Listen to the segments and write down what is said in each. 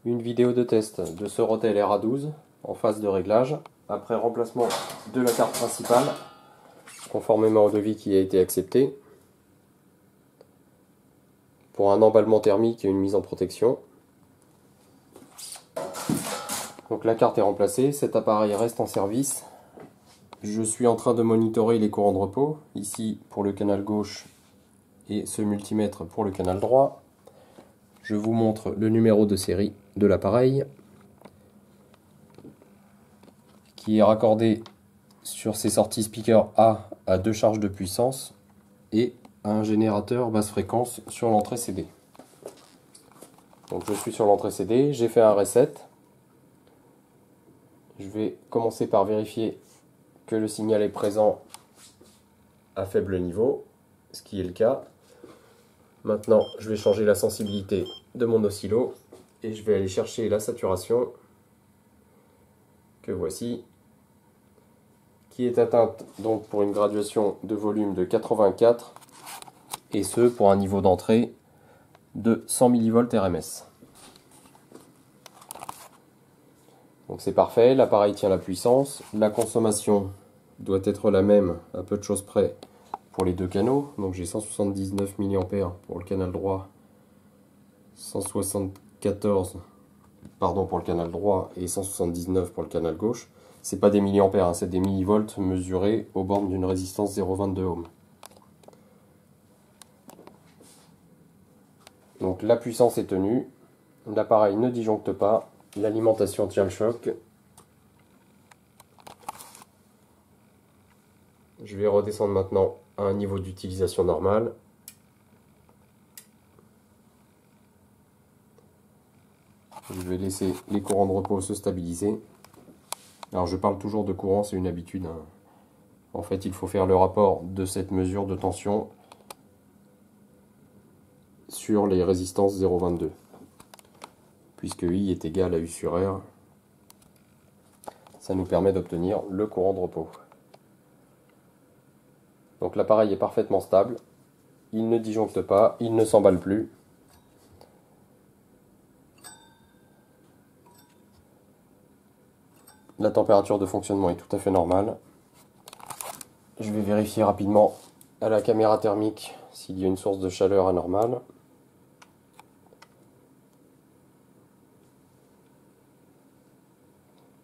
Une vidéo de test de ce Rotel RA12 en phase de réglage, après remplacement de la carte principale, conformément au devis qui a été accepté, pour un emballement thermique et une mise en protection. Donc la carte est remplacée, cet appareil reste en service. Je suis en train de monitorer les courants de repos, ici pour le canal gauche et ce multimètre pour le canal droit. Je vous montre le numéro de série de l'appareil qui est raccordé sur ses sorties speaker A à 2 charges de puissance et à un générateur basse fréquence sur l'entrée CD. Donc je suis sur l'entrée CD, j'ai fait un reset. Je vais commencer par vérifier que le signal est présent à faible niveau, ce qui est le cas. Maintenant, je vais changer la sensibilité de mon oscillo et je vais aller chercher la saturation que voici, qui est atteinte donc pour une graduation de volume de 84 et ce pour un niveau d'entrée de 100 mV RMS. Donc c'est parfait, l'appareil tient la puissance, la consommation doit être la même à peu de choses près pour les deux canaux. Donc j'ai 179 mA pour le canal droit, 174 pour le canal droit et 179 pour le canal gauche. C'est pas des milliampères, hein, c'est des millivolts mesurés aux bornes d'une résistance 0,22 ohms. Donc la puissance est tenue, l'appareil ne disjoncte pas, l'alimentation tient le choc. Je vais redescendre maintenant à un niveau d'utilisation normal. Je vais laisser les courants de repos se stabiliser. Alors je parle toujours de courant, c'est une habitude, hein. En fait, il faut faire le rapport de cette mesure de tension sur les résistances 0,22. Puisque I est égal à U sur R, ça nous permet d'obtenir le courant de repos. Donc l'appareil est parfaitement stable, il ne disjoncte pas, il ne s'emballe plus. La température de fonctionnement est tout à fait normale. Je vais vérifier rapidement à la caméra thermique s'il y a une source de chaleur anormale.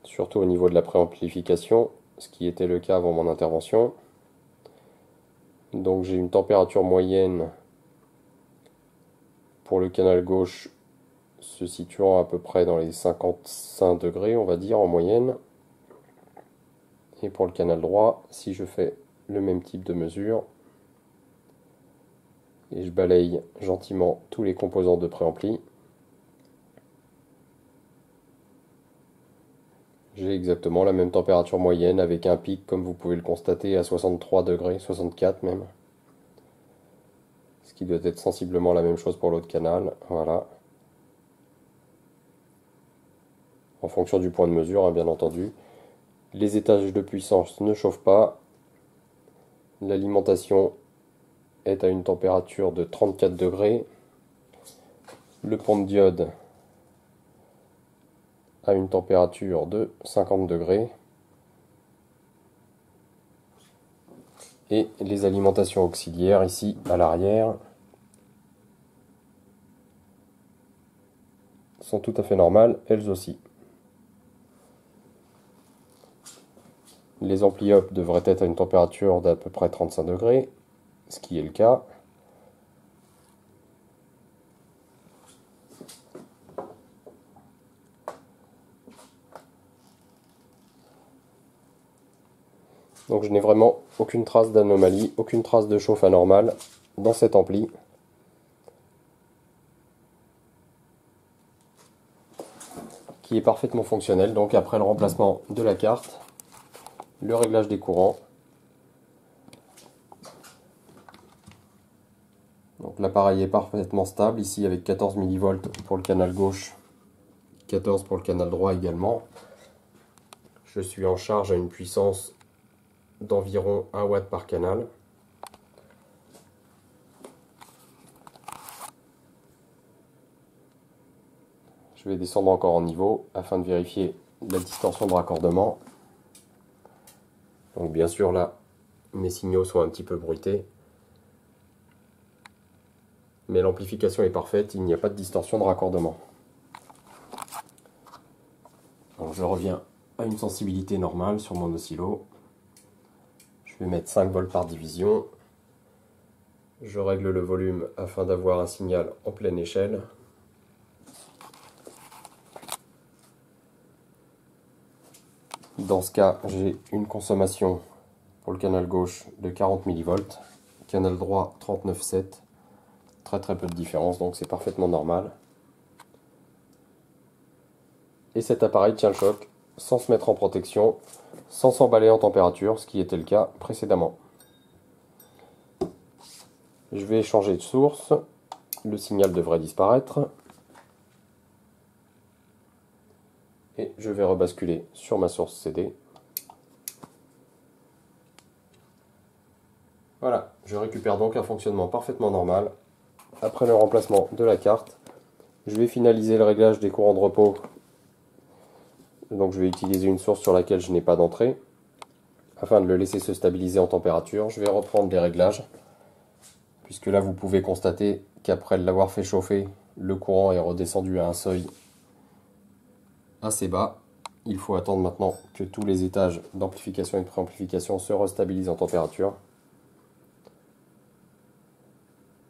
Surtout au niveau de la préamplification, ce qui était le cas avant mon intervention. Donc j'ai une température moyenne pour le canal gauche se situant à peu près dans les 55 degrés, on va dire, en moyenne. Et pour le canal droit, si je fais le même type de mesure, et je balaye gentiment tous les composants de préampli, j'ai exactement la même température moyenne avec un pic, comme vous pouvez le constater, à 63 degrés, 64 même. Ce qui doit être sensiblement la même chose pour l'autre canal, voilà. En fonction du point de mesure, hein, bien entendu. Les étages de puissance ne chauffent pas. L'alimentation est à une température de 34 degrés. Le pont de diode à une température de 50 degrés. Et les alimentations auxiliaires ici à l'arrière sont tout à fait normales, elles aussi. Les amplis up devraient être à une température d'à peu près 35 degrés, ce qui est le cas. Donc je n'ai vraiment aucune trace d'anomalie, aucune trace de chauffe anormale dans cet ampli. Qui est parfaitement fonctionnel, donc après le remplacement de la carte, le réglage des courants. Donc l'appareil est parfaitement stable, ici avec 14 mV pour le canal gauche, 14 pour le canal droit également. Je suis en charge à une puissance d'environ 1 watt par canal. Je vais descendre encore en niveau afin de vérifier la distorsion de raccordement. Donc bien sûr là, mes signaux sont un petit peu bruités. Mais l'amplification est parfaite, il n'y a pas de distorsion de raccordement. Donc je reviens à une sensibilité normale sur mon oscillo. Je vais mettre 5 volts par division. Je règle le volume afin d'avoir un signal en pleine échelle. Dans ce cas, j'ai une consommation pour le canal gauche de 40 mV, canal droit 39,7. Très peu de différence, donc c'est parfaitement normal. Et cet appareil tient le choc sans se mettre en protection, sans s'emballer en température, ce qui était le cas précédemment. Je vais changer de source, le signal devrait disparaître. Et je vais rebasculer sur ma source CD. Voilà, je récupère donc un fonctionnement parfaitement normal. Après le remplacement de la carte, je vais finaliser le réglage des courants de repos. Donc je vais utiliser une source sur laquelle je n'ai pas d'entrée. Afin de le laisser se stabiliser en température, je vais reprendre les réglages. Puisque là vous pouvez constater qu'après l'avoir fait chauffer, le courant est redescendu à un seuil assez bas. Il faut attendre maintenant que tous les étages d'amplification et de préamplification se restabilisent en température.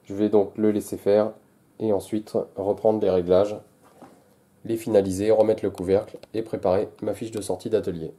Je vais donc le laisser faire et ensuite reprendre les réglages, les finaliser, remettre le couvercle et préparer ma fiche de sortie d'atelier.